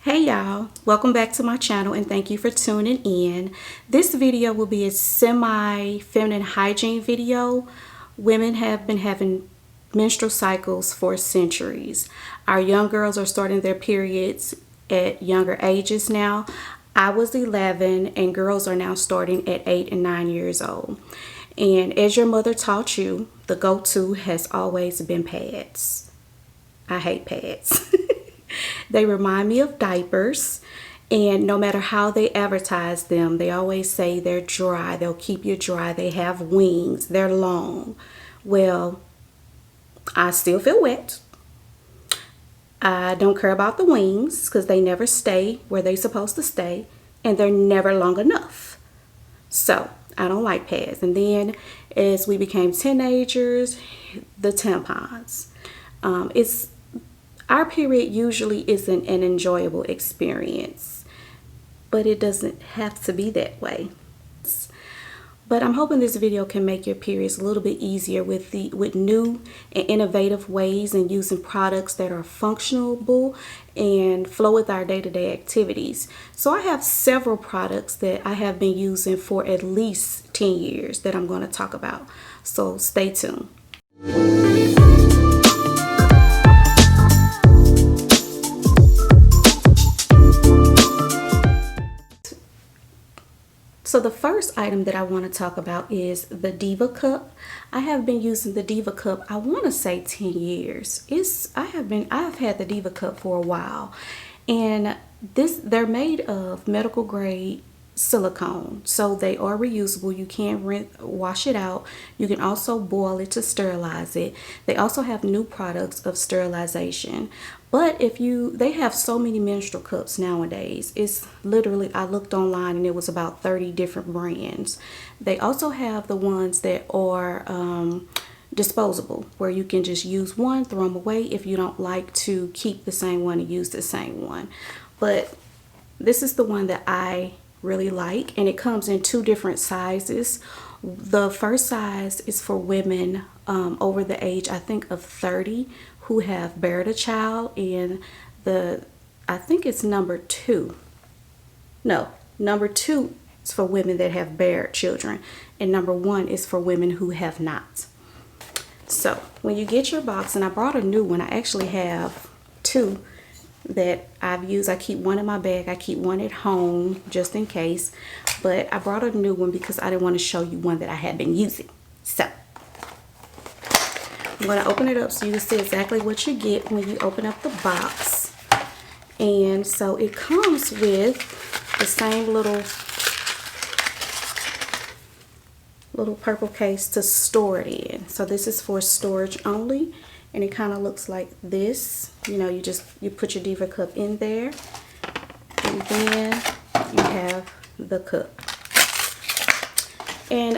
Hey y'all, welcome back to my channel and thank you for tuning in. This video will be a semi-feminine hygiene video. Women have been having menstrual cycles for centuries. Our young girls are starting their periods at younger ages now. I was 11 and girls are now starting at 8 and 9 years old. And as your mother taught you, the go-to has always been pads. I hate pads. They remind me of diapers, and no matter how they advertise them, they always say they're dry. They'll keep you dry. They have wings. They're long. Well, I still feel wet. I don't care about the wings because they never stay where they're supposed to stay, and they're never long enough. So I don't like pads. And then as we became teenagers, the tampons. Our period usually isn't an enjoyable experience, but it doesn't have to be that way. But I'm hoping this video can make your periods a little bit easier with new and innovative ways and using products that are functional and flow with our day-to-day activities. So I have several products that I have been using for at least 10 years that I'm going to talk about. So stay tuned. So the first item that I want to talk about is the Diva Cup. I have been using the Diva Cup, I want to say 10 years. I've had the Diva Cup for a while. And they're made of medical grade silicone, so they are reusable. You can wash it out. You can also boil it to sterilize it. They also have new products of sterilization. But they have so many menstrual cups nowadays. It's literally, I looked online and it was about 30 different brands. They also have the ones that are disposable, where you can just use one, throw them away if you don't like to keep the same one and use the same one. But this is the one that I really like, and it comes in two different sizes. The first size is for women over the age, I think, of 30 who have buried a child, and I think it's number 2. No, number 2 is for women that have buried children, and number 1 is for women who have not. So when you get your box, and I brought a new one, I actually have 2 that I've used. I keep one in my bag. I keep one at home just in case, but I brought a new one because I didn't want to show you one that I had been using. So I'm going to open it up so you can see exactly what you get when you open up the box. And so it comes with the same little purple case to store it in. So this is for storage only, and it kind of looks like this. You know, you put your Diva Cup in there, and then you have the cup. And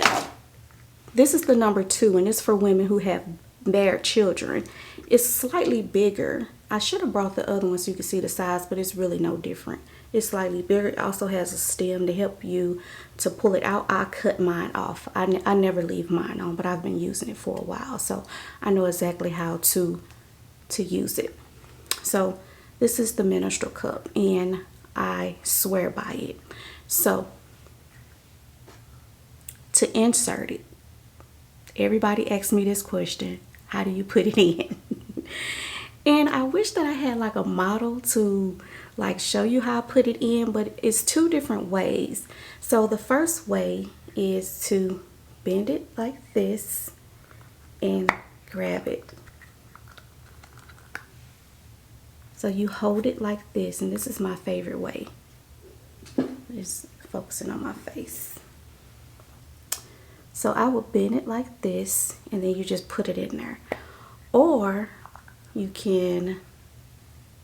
this is the number 2, and it's for women who have buried children. It's slightly bigger. I should have brought the other one so you can see the size, but it's really no different. It's slightly bigger. It also has a stem to help you to pull it out. I cut mine off. I never leave mine on, but I've been using it for a while, so I know exactly how to use it. So this is the menstrual cup, and I swear by it. So to insert it, everybody asks me this question: how do you put it in? And I wish that I had like a model to like show you how I put it in, but it's 2 different ways. So the first way is to bend it like this and grab it. So you hold it like this, and this is my favorite way. Just focusing on my face. So I will bend it like this, and then you just put it in there. Or you can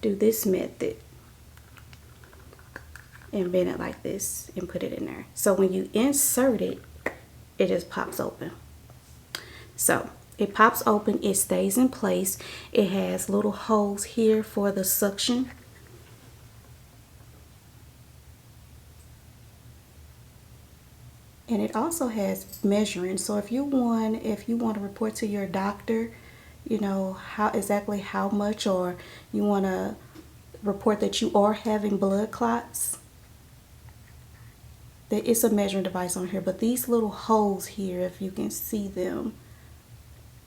do this method and bend it like this and put it in there. So when you insert it, it just pops open. So it pops open, it stays in place. It has little holes here for the suction. And it also has measuring. So if you want to report to your doctor, you know, exactly how much, or you want to report that you are having blood clots, that it's a measuring device on here, but these little holes here, if you can see them,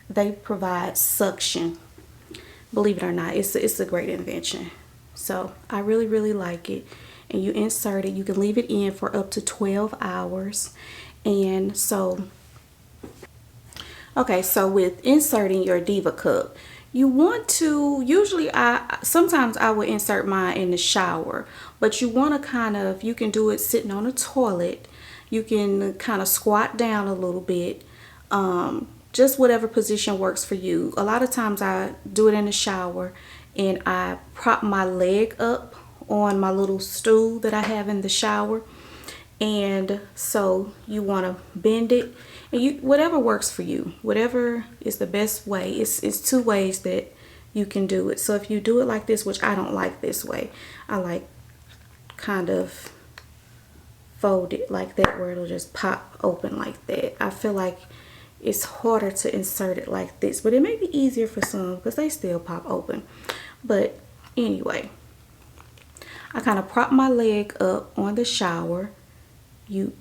they provide suction. Believe it or not, it's a great invention. So I really like it. And you insert it, you can leave it in for up to 12 hours. And so, okay, so with inserting your Diva cup, you want to, usually sometimes I would insert mine in the shower, but you want to kind of, you can do it sitting on a toilet. You can kind of squat down a little bit. Just whatever position works for you. A lot of times I do it in the shower and I prop my leg up on my little stool that I have in the shower. And so you want to bend it, and you, whatever works for you, whatever is the best way. It's two ways that you can do it. So if you do it like this, which I don't like this way, I like kind of fold it like that where it'll just pop open like that. I feel like it's harder to insert it like this, but it may be easier for some because they still pop open. But anyway, I kind of prop my leg up on the shower. You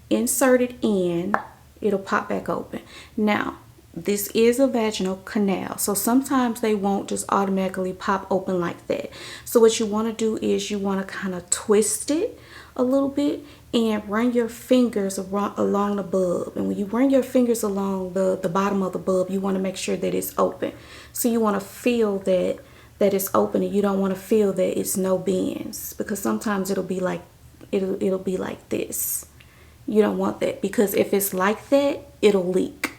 insert it in, it'll pop back open. Now, this is a vaginal canal, so sometimes they won't just automatically pop open like that. So what you want to do is you want to kind of twist it a little bit and run your fingers along the bulb. And when you run your fingers along the bottom of the bulb, you want to make sure that it's open. So you want to feel that it's open, and you don't want to feel that it's no bends, because sometimes it'll be like this. You don't want that, because if it's like that, it'll leak.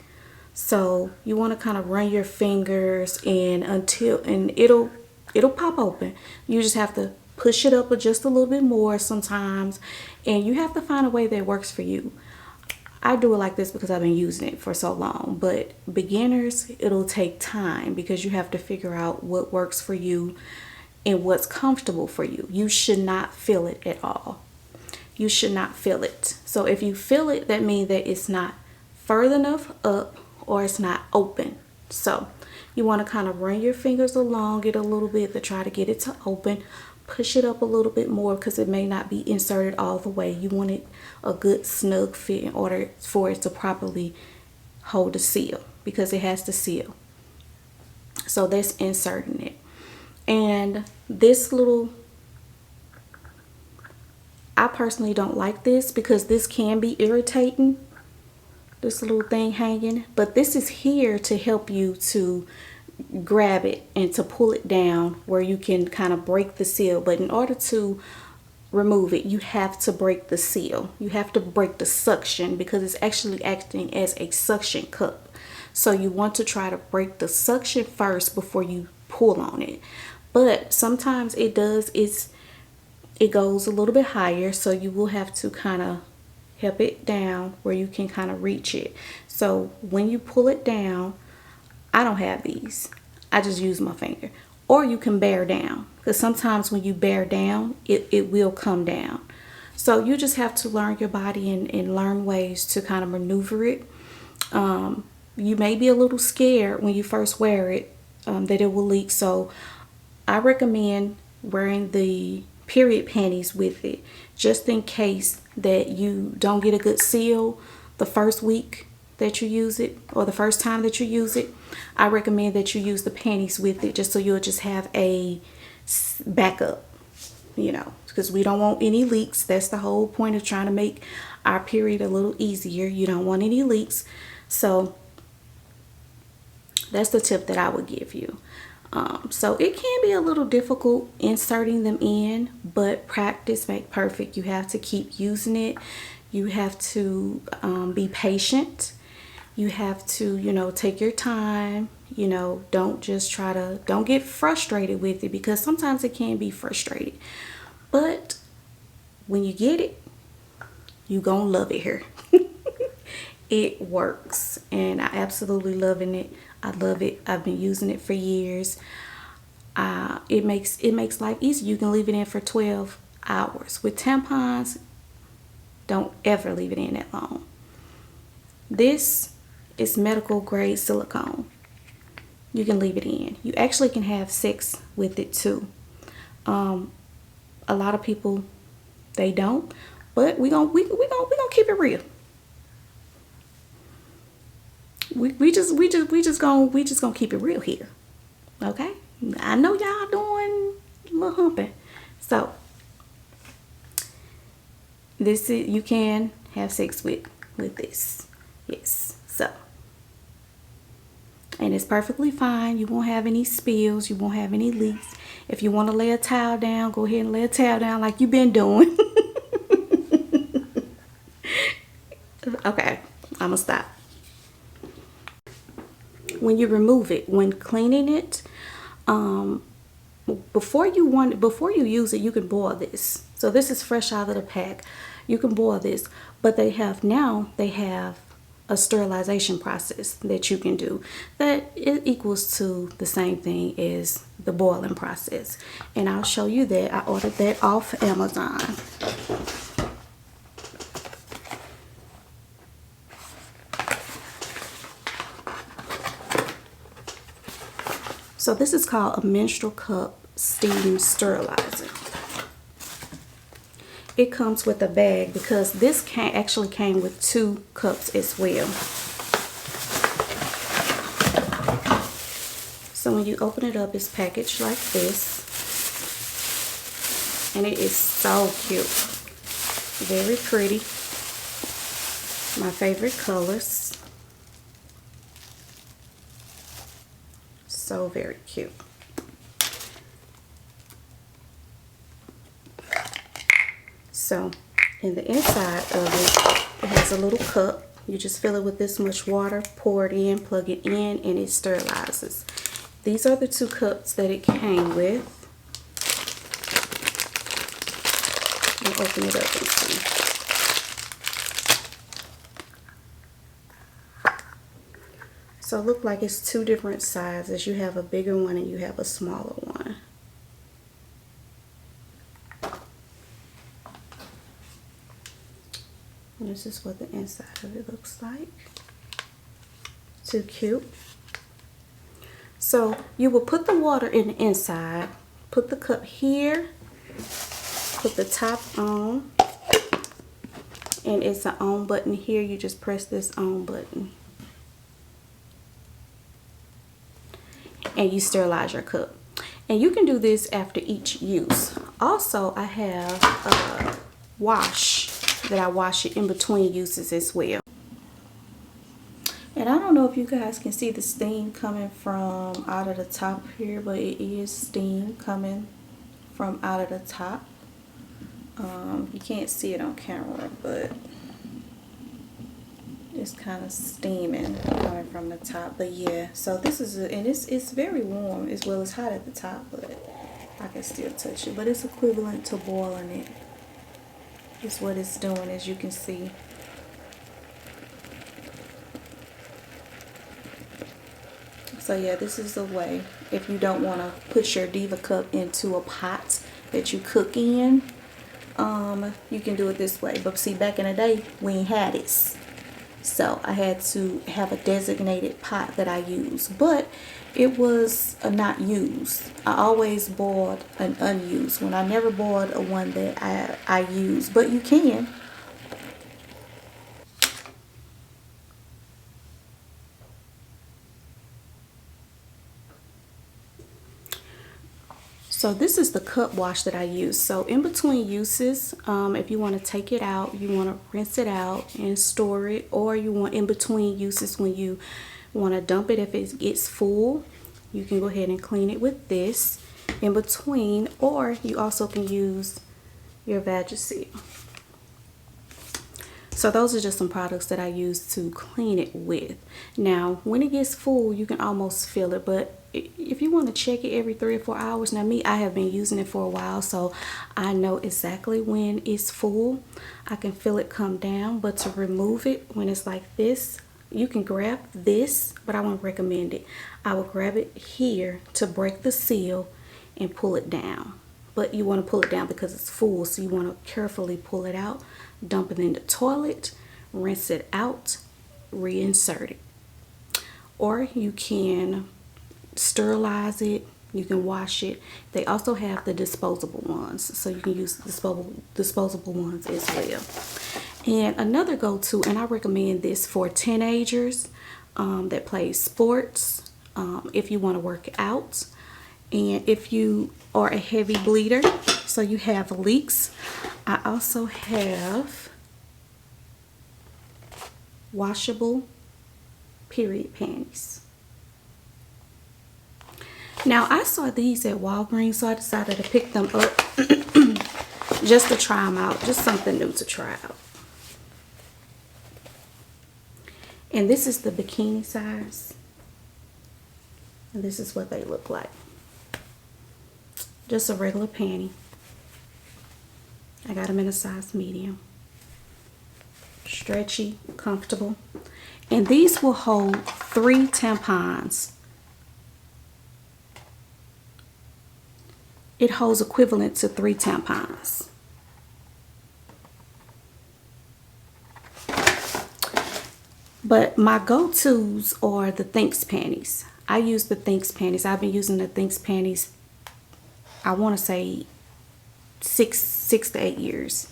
So you want to kind of run your fingers and it'll pop open. You just have to push it up just a little bit more sometimes, and you have to find a way that works for you. I do it like this because I've been using it for so long, but beginners, it'll take time because you have to figure out what works for you and what's comfortable for you. You should not feel it at all. You should not feel it. So if you feel it, that means that it's not further enough up or it's not open. So you want to kind of run your fingers along it a little bit to try to get it to open. Push it up a little bit more because it may not be inserted all the way. You want it a good snug fit in order for it to properly hold the seal, because it has to seal. So that's inserting it. And this little, I personally don't like this because this can be irritating, this little thing hanging, but this is here to help you to grab it and to pull it down where you can kind of break the seal. But in order to remove it, you have to break the seal. You have to break the suction, because it's actually acting as a suction cup. So you want to try to break the suction first before you pull on it. But sometimes it goes a little bit higher, so you will have to kind of help it down where you can kind of reach it. So when you pull it down, I don't have these, I just use my finger. Or you can bear down, because sometimes when you bear down, it will come down. So you just have to learn your body and learn ways to kind of maneuver it. You may be a little scared when you first wear it that it will leak. So I recommend wearing the period panties with it, just in case that you don't get a good seal the first week that you use it, or the first time that you use it. I recommend that you use the panties with it, just so you'll just have a backup, you know, because we don't want any leaks. That's the whole point of trying to make our period a little easier. You don't want any leaks. So that's the tip that I would give you. So it can be a little difficult inserting them in, but practice makes perfect. You have to keep using it. You have to be patient. You have to, you know, take your time. You know, don't get frustrated with it, because sometimes it can be frustrating. But when you get it, you're gonna love it here. It works, and I absolutely loving it. I love it. I've been using it for years. It makes life easy. You can leave it in for 12 hours. With tampons, don't ever leave it in that long. This is medical grade silicone. You can leave it in. You actually can have sex with it too. A lot of people, they don't, but we gonna keep it real. We just gonna keep it real here. Okay? I know y'all doing a little humping. So this is, you can have sex with this. Yes. So, and it's perfectly fine. You won't have any spills, you won't have any leaks. If you want to lay a towel down, go ahead and lay a towel down like you've been doing. Okay, I'm gonna stop. When you remove it, when cleaning it, before you use it, you can boil this. So this is fresh out of the pack. You can boil this, but they have a sterilization process that you can do that it equals to the same thing as the boiling process, and I'll show you that. I ordered that off Amazon. So this is called a menstrual cup steam sterilizer. It comes with a bag because this actually came with 2 cups as well. So when you open it up, it's packaged like this. And it is so cute. Very pretty. My favorite colors. So very cute. So in the inside of it, it has a little cup. You just fill it with this much water, pour it in, plug it in, and it sterilizes. These are the 2 cups that it came with. I'll open it up and see. So it looks like it's 2 different sizes. You have a bigger one and you have a smaller one. And this is what the inside of it looks like. Too cute. So you will put the water in the inside, put the cup here, put the top on, and it's an on button here. You just press this on button. And you sterilize your cup. And you can do this after each use. Also, I have a wash that I wash it in between uses as well. And I don't know if you guys can see the steam coming from out of the top here, but it is steam coming from out of the top. You can't see it on camera, but it's kind of steaming coming from the top. But yeah, so this is and it's very warm as well as hot at the top, but I can still touch it. But it's equivalent to boiling it. Is what it's doing, as you can see. So yeah, this is the way. If you don't want to put your Diva cup into a pot that you cook in, you can do it this way. But see, back in the day, we ain't had this. So I had to have a designated pot that I use, but it was not used. I always boiled an unused one. I never boiled a one that I use, but you can. So this is the cup wash that I use. So in between uses, if you want to take it out, you want to rinse it out and store it, or you want in between uses when you want to dump it, if it gets full, you can go ahead and clean it with this in between, or you also can use your Vagisil. So those are just some products that I use to clean it with. Now, when it gets full, you can almost feel it, but if you want to check it every 3 or 4 hours, now me, I have been using it for a while, so I know exactly when it's full. I can feel it come down, but to remove it when it's like this, you can grab this, but I won't recommend it. I will grab it here to break the seal and pull it down. But you want to pull it down because it's full, so you want to carefully pull it out, dump it in the toilet, rinse it out, reinsert it. Or you can sterilize it You can wash it. They also have the disposable ones, so you can use disposable ones as well. And another go-to, and I recommend this for teenagers that play sports, if you want to work out, and if you are a heavy bleeder, so you have leaks. I also have washable period panties. Now, I saw these at Walgreens, so I decided to pick them up just to try them out, just something new to try out. And this is the bikini size, and this is what they look like. Just a regular panty. I got them in a size medium. Stretchy, comfortable. And these will hold 3 tampons. It holds equivalent to 3 tampons. But my go-tos are the Thinx panties. I use the Thinx panties. I've been using the Thinx panties, I want to say 6 to 8 years.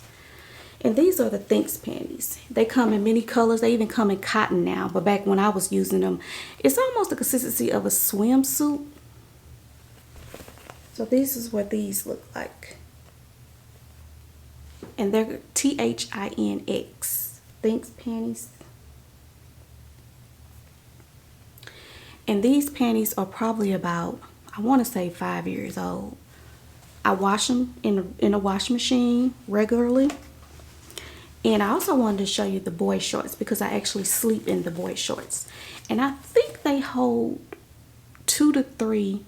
And these are the Thinx panties. They come in many colors. They even come in cotton now. But back when I was using them, it's almost the consistency of a swimsuit. So this is what these look like. And they're Thinx, Thinx panties. And these panties are probably about, I want to say 5 years old. I wash them in a wash machine regularly. And I also wanted to show you the boy shorts because I actually sleep in the boy shorts. And I think they hold 2 to 3,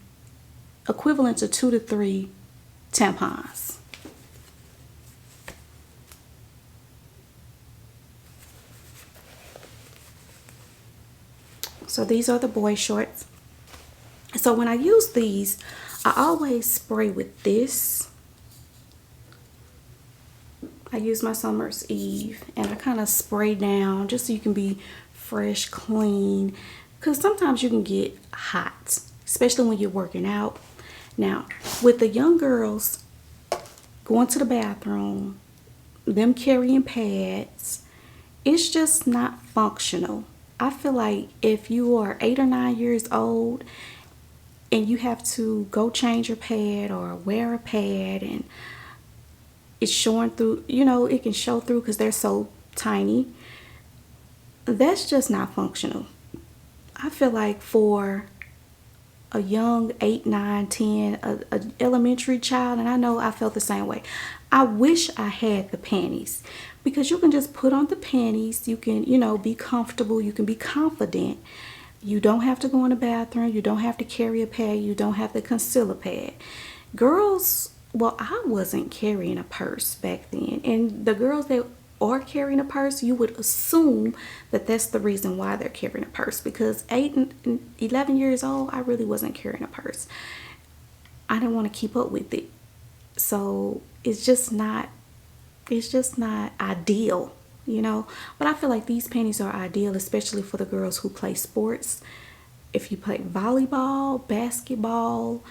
equivalent to 2 to 3 tampons. So these are the boy shorts. So when I use these, I always spray with this. I use my Summer's Eve, and I kind of spray down just so you can be fresh, clean, because sometimes you can get hot, especially when you're working out. Now, with the young girls going to the bathroom, them carrying pads, it's just not functional. I feel like if you are 8 or 9 years old and you have to go change your pad or wear a pad and it's showing through, you know, it can show through because they're so tiny, that's just not functional. I feel like for a young 8, 9, 10, a elementary child, and I know I felt the same way, I wish I had the panties, because you can just put on the panties, you can, you know, be comfortable, you can be confident. You don't have to go in the bathroom, you don't have to carry a pad, you don't have to conceal a pad. Girls, well, I wasn't carrying a purse back then, and the girls that are carrying a purse, you would assume that that's the reason why they're carrying a purse, because 8 and 11 years old, I really wasn't carrying a purse. I didn't want to keep up with it. So it's just not ideal, you know. But I feel like these panties are ideal, especially for the girls who play sports. If you play volleyball, basketball,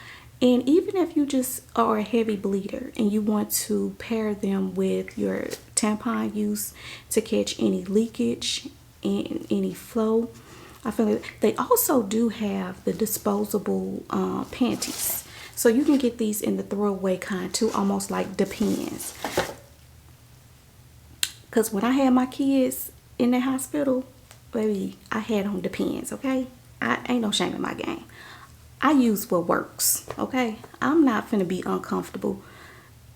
and even if you just are a heavy bleeder and you want to pair them with your tampon use to catch any leakage and any flow, I feel like they also do have the disposable panties. So you can get these in the throwaway kind too, almost like Depends. Because when I had my kids in the hospital, baby, I had on Depends, okay? I ain't no shame in my game. I use what works, okay? I'm not finna be uncomfortable.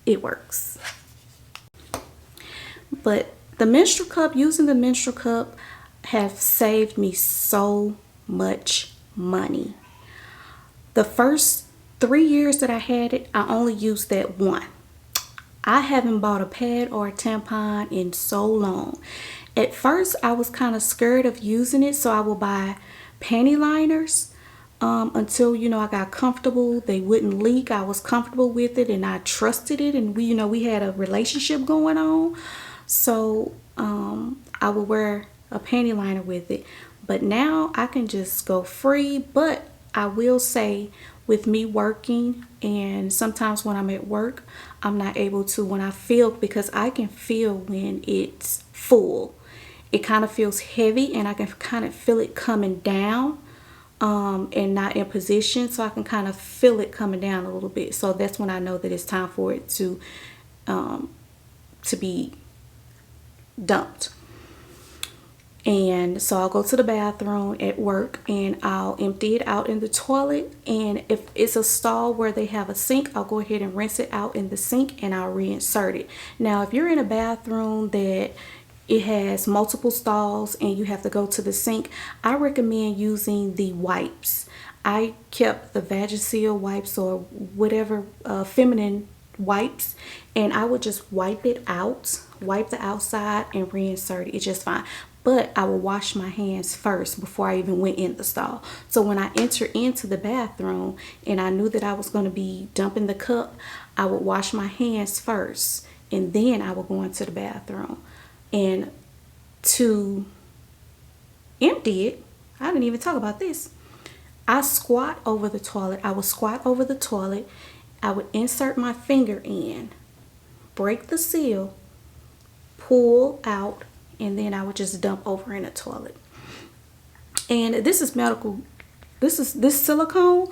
It works. But the menstrual cup, using the menstrual cup, have saved me so much money. The first 3 years that I had it, I only used that one. I haven't bought a pad or a tampon in so long. At first, I was kind of scared of using it, so I would buy panty liners until, you know, I got comfortable. They wouldn't leak. I was comfortable with it and I trusted it, and we, you know, we had a relationship going on. So I would wear a panty liner with it. But now I can just go free. But I will say, with me working, and sometimes when I'm at work, I'm not able to, when I feel, because I can feel when it's full. It kind of feels heavy, and I can kind of feel it coming down, and not in position, so I can kind of feel it coming down a little bit. So that's when I know that it's time for it to be dumped. And so I'll go to the bathroom at work and I'll empty it out in the toilet. And if it's a stall where they have a sink, I'll go ahead and rinse it out in the sink and I'll reinsert it. Now, if you're in a bathroom that it has multiple stalls and you have to go to the sink, I recommend using the wipes. I kept the Vagisil wipes or whatever feminine wipes, and I would just wipe it out, wipe the outside and reinsert it. It's just fine. But I will wash my hands first before I even went in the stall. So when I enter into the bathroom and I knew that I was going to be dumping the cup, I would wash my hands first and then I would go into the bathroom. And to empty it, I didn't even talk about this. I squat over the toilet. I would squat over the toilet. I would insert my finger in, break the seal, pull out, and then I would just dump over in the toilet. And this is medical. This silicone,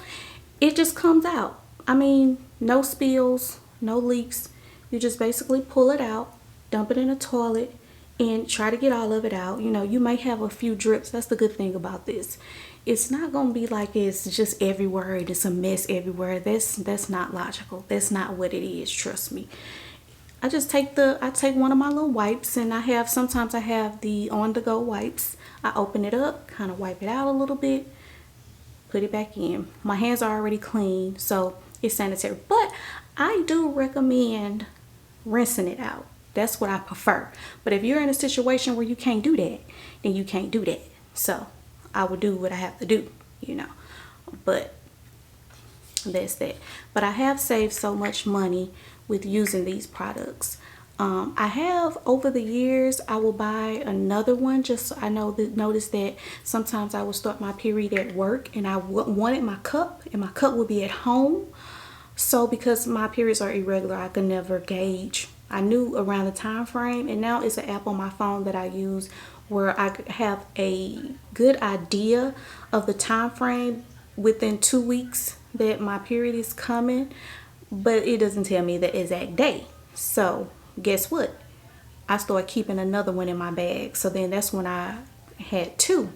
it just comes out. I mean, no spills, no leaks. You just basically pull it out, dump it in the toilet, and try to get all of it out. You know, you may have a few drips. That's the good thing about this. It's not going to be like it's just everywhere and it's a mess everywhere. That's not logical. That's not what it is. Trust me. I take one of my little wipes, and sometimes I have the on-the-go wipes. I open it up, kind of wipe it out a little bit, put it back in. My hands are already clean, so it's sanitary. But I do recommend rinsing it out. That's what I prefer. But if you're in a situation where you can't do that, then you can't do that. So I will do what I have to do, you know. But that's that. But I have saved so much money with using these products. I have, over the years, I will buy another one just so I notice that sometimes I will start my period at work and I wanted my cup, and my cup will be at home. So because my periods are irregular, I could never gauge. I knew around the time frame, and now it's an app on my phone that I use where I have a good idea of the time frame within 2 weeks that my period is coming, but it doesn't tell me the exact day. So guess what? I started keeping another one in my bag. So then that's when I had two.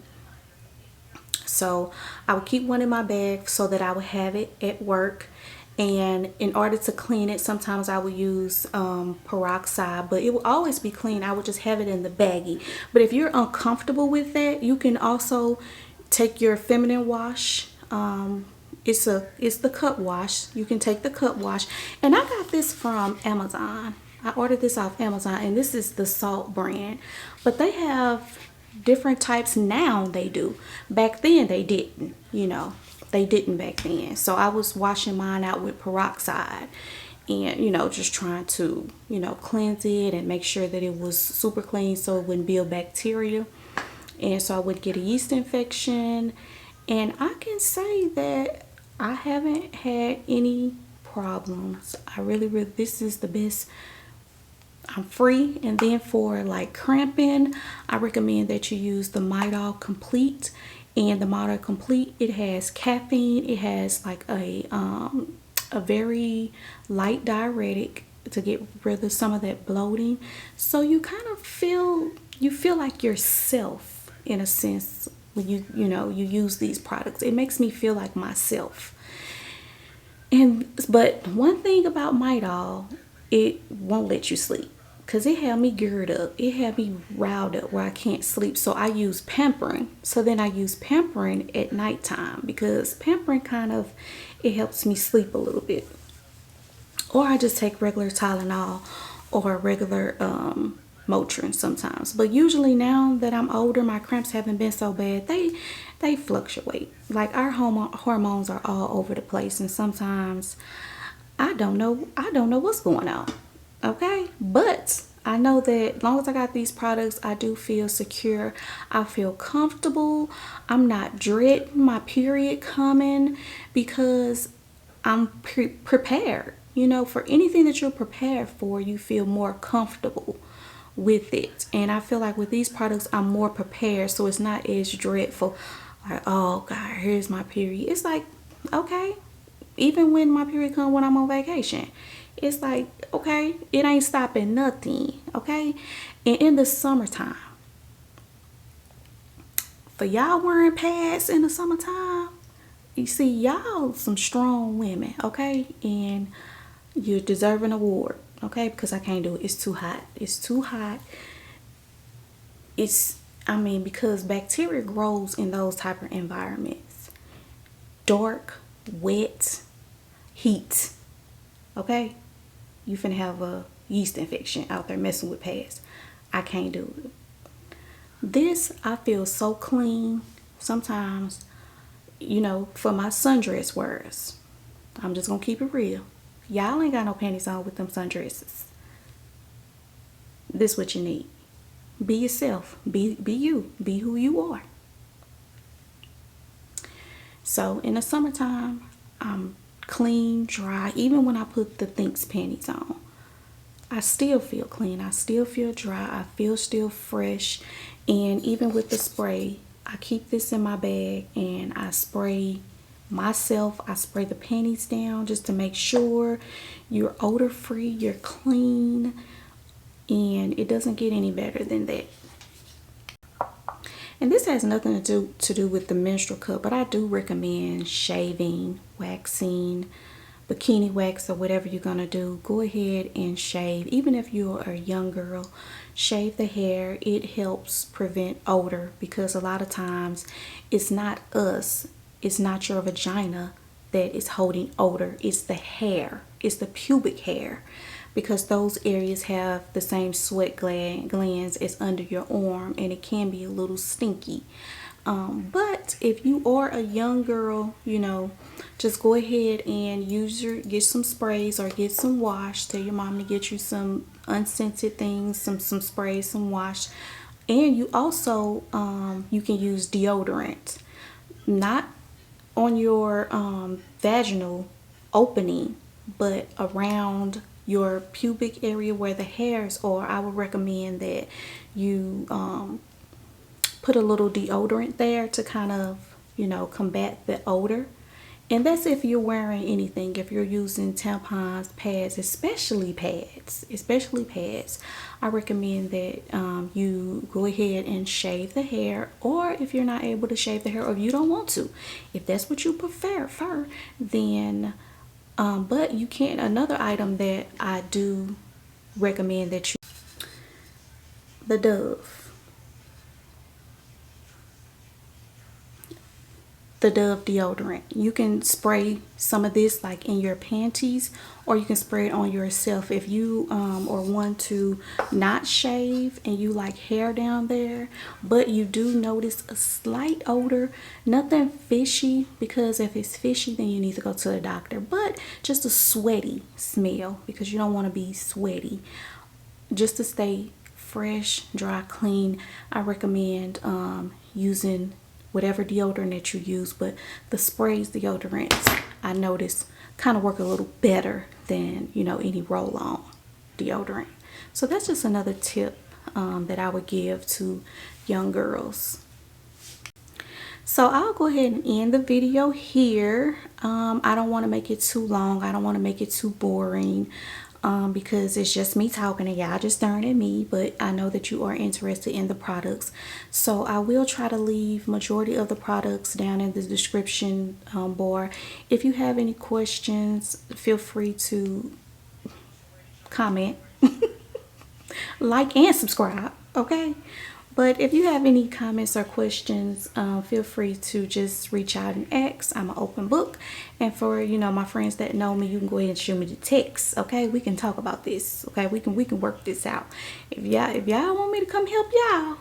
So I would keep one in my bag so that I would have it at work. And in order to clean it, sometimes I would use peroxide, but it will always be clean. I would just have it in the baggie. But if you're uncomfortable with that, you can also take your feminine wash. It's the cup wash. You can take the cup wash. And I got this from Amazon. I ordered this off Amazon, and this is the Salt brand. But they have different types now. They do. Back then they didn't, you know. They didn't back then. So I was washing mine out with peroxide and, you know, just trying to, you know, cleanse it and make sure that it was super clean so it wouldn't build bacteria. And so I would get a yeast infection. And I can say that I haven't had any problems. I really, this is the best. I'm free. And then for like cramping, I recommend that you use the Midol Complete. And the Midol Complete, it has caffeine. It has like a very light diuretic to get rid of some of that bloating. So you kind of feel like yourself in a sense when you use these products. It makes me feel like myself. But one thing about Midol, it won't let you sleep. Because it had me geared up. It had me riled up where I can't sleep. So I use Pampering. So then I use Pampering at nighttime. Because Pampering it helps me sleep a little bit. Or I just take regular Tylenol or regular Motrin sometimes. But usually now that I'm older, my cramps haven't been so bad. They fluctuate. Like our hormones are all over the place. And sometimes I don't know what's going on. Okay, but I know that as long as I got these products, I do feel secure. I feel comfortable. I'm not dreading my period coming because I'm prepared. You know, for anything that you're prepared for, you feel more comfortable with it. And I feel like with these products, I'm more prepared, so it's not as dreadful. Like, oh God, here's my period. It's like, okay, even when my period comes when I'm on vacation, it's like, okay, it ain't stopping nothing, okay? And in the summertime, for y'all wearing pads in the summertime, you see, y'all some strong women, okay? And you're deserving an award, okay? Because I can't do it. It's too hot. It's too hot. I mean, because bacteria grows in those type of environments. Dark, wet, heat, okay? You finna have a yeast infection out there messing with pads. I can't do it. This, I feel so clean. Sometimes, you know, for my sundress wearers, I'm just gonna keep it real. Y'all ain't got no panties on with them sundresses. This what you need. Be yourself. Be you. Be who you are. So in the summertime, I'm clean, dry. Even when I put the Thinks panties on, I still feel clean. I still feel dry. I feel still fresh. And even with the spray, I keep this in my bag and I spray myself. I spray the panties down just to make sure you're odor free, you're clean, and it doesn't get any better than that. And this has nothing to do with the menstrual cup, but I do recommend shaving, waxing, bikini wax, or whatever you're gonna do. Go ahead and shave. Even if you're a young girl, shave the hair. It helps prevent odor, because a lot of times it's not us, it's not your vagina that is holding odor. It's the hair, it's the pubic hair, because those areas have the same sweat glands as under your arm, and it can be a little stinky. But if you are a young girl, you know, just go ahead and get some sprays or get some wash. Tell your mom to get you some unscented things, some sprays, some wash. And you also, you can use deodorant, not on your vaginal opening, but around your pubic area where the hairs are. I would recommend that you put a little deodorant there to kind of, you know, combat the odor. And that's if you're wearing anything. If you're using tampons, pads, especially pads, I recommend that you go ahead and shave the hair. Or if you're not able to shave the hair, or if you don't want to, if that's what you prefer, then but you can. Another item that I do recommend that you, the Dove deodorant. You can spray some of this like in your panties, or you can spray it on yourself. If you are one to not shave and you like hair down there, but you do notice a slight odor, nothing fishy, because if it's fishy then you need to go to the doctor, but just a sweaty smell, because you don't want to be sweaty. Just to stay fresh, dry, clean, I recommend using whatever deodorant that you use, but the sprays, deodorants, I notice kind of work a little better than, you know, any roll-on deodorant. So that's just another tip that I would give to young girls. So I'll go ahead and end the video here. I don't want to make it too long. I don't want to make it too boring. Because it's just me talking and y'all just staring at me, but I know that you are interested in the products, so I will try to leave majority of the products down in the description bar. If you have any questions, feel free to comment, like, and subscribe, okay? But if you have any comments or questions, feel free to just reach out and ask. I'm an open book. And for, you know, my friends that know me, you can go ahead and shoot me the text. Okay, we can talk about this. Okay, we can work this out. If y'all want me to come help y'all,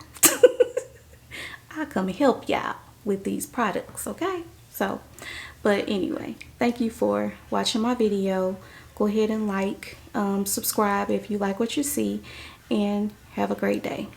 I'll come and help y'all with these products. Okay, so, but anyway, thank you for watching my video. Go ahead and like, subscribe if you like what you see. and have a great day.